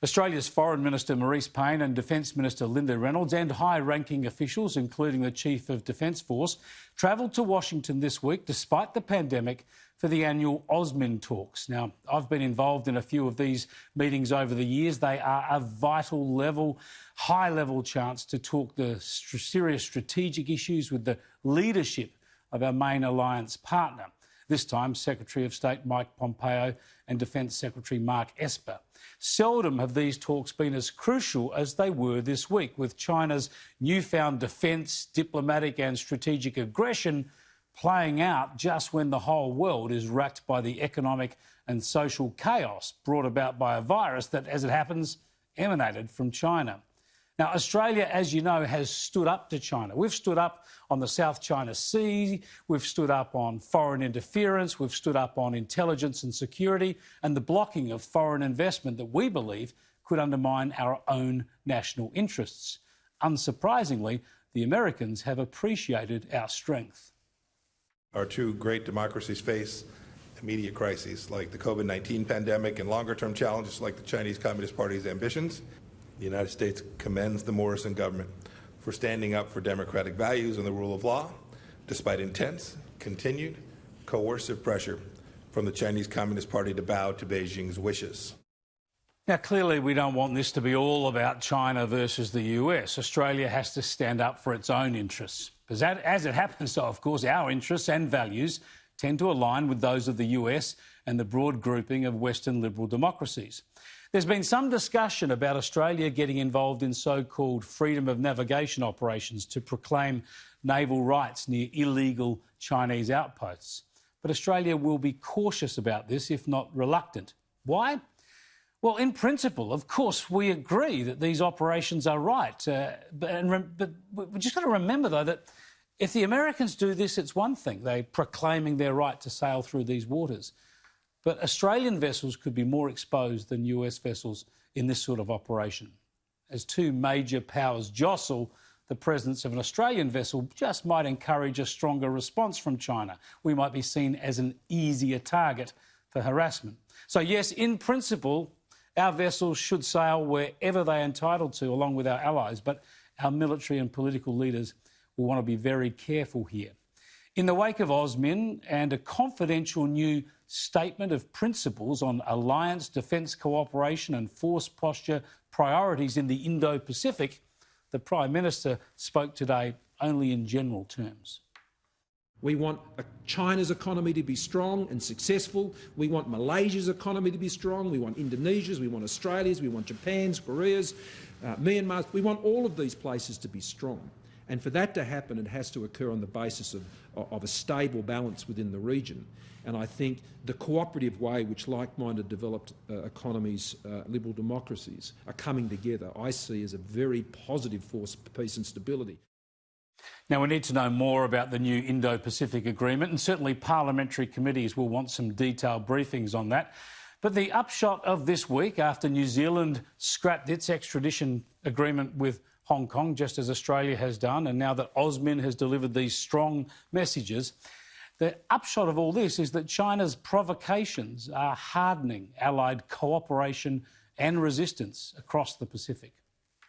Australia's Foreign Minister Marise Payne and Defence Minister Linda Reynolds and high-ranking officials, including the Chief of Defence Force, travelled to Washington this week despite the pandemic for the annual USMIN talks. Now, I've been involved in a few of these meetings over the years. They are a vital level, high-level chance to talk the serious strategic issues with the leadership of our main alliance partner. This time, Secretary of State Mike Pompeo and Defence Secretary Mark Esper. Seldom have these talks been as crucial as they were this week, with China's newfound defence, diplomatic and strategic aggression playing out just when the whole world is racked by the economic and social chaos brought about by a virus that, as it happens, emanated from China. Now, Australia, as you know, has stood up to China. We've stood up on the South China Sea, we've stood up on foreign interference, we've stood up on intelligence and security and the blocking of foreign investment that we believe could undermine our own national interests. Unsurprisingly, the Americans have appreciated our strength. Our two great democracies face immediate crises like the COVID-19 pandemic and longer-term challenges like the Chinese Communist Party's ambitions. The United States commends the Morrison government for standing up for democratic values and the rule of law, despite intense, continued, coercive pressure from the Chinese Communist Party to bow to Beijing's wishes. Now, clearly, we don't want this to be all about China versus the US. Australia has to stand up for its own interests. Because as it happens, of course, our interests and values tend to align with those of the US and the broad grouping of Western liberal democracies. There's been some discussion about Australia getting involved in so-called freedom of navigation operations to proclaim naval rights near illegal Chinese outposts. But Australia will be cautious about this, if not reluctant. Why? Well, in principle, of course, we agree that these operations are right. But we've just got to remember, though, that if the Americans do this, it's one thing. They're proclaiming their right to sail through these waters. But Australian vessels could be more exposed than US vessels in this sort of operation. As two major powers jostle, the presence of an Australian vessel just might encourage a stronger response from China. We might be seen as an easier target for harassment. So, yes, in principle, our vessels should sail wherever they're entitled to, along with our allies, but our military and political leaders will want to be very careful here. In the wake of USMIN and a confidential new statement of principles on alliance defence cooperation and force posture priorities in the Indo-Pacific, the Prime Minister spoke today only in general terms. We want China's economy to be strong and successful. We want Malaysia's economy to be strong. We want Indonesia's, we want Australia's, we want Japan's, Korea's, Myanmar's. We want all of these places to be strong. And for that to happen, it has to occur on the basis of a stable balance within the region. And I think the cooperative way which like-minded developed economies, liberal democracies, are coming together, I see as a very positive force for peace and stability. Now, we need to know more about the new Indo-Pacific Agreement, and certainly parliamentary committees will want some detailed briefings on that. But the upshot of this week, after New Zealand scrapped its extradition agreement with Hong Kong, just as Australia has done, and now that USMIN has delivered these strong messages, the upshot of all this is that China's provocations are hardening Allied cooperation and resistance across the Pacific.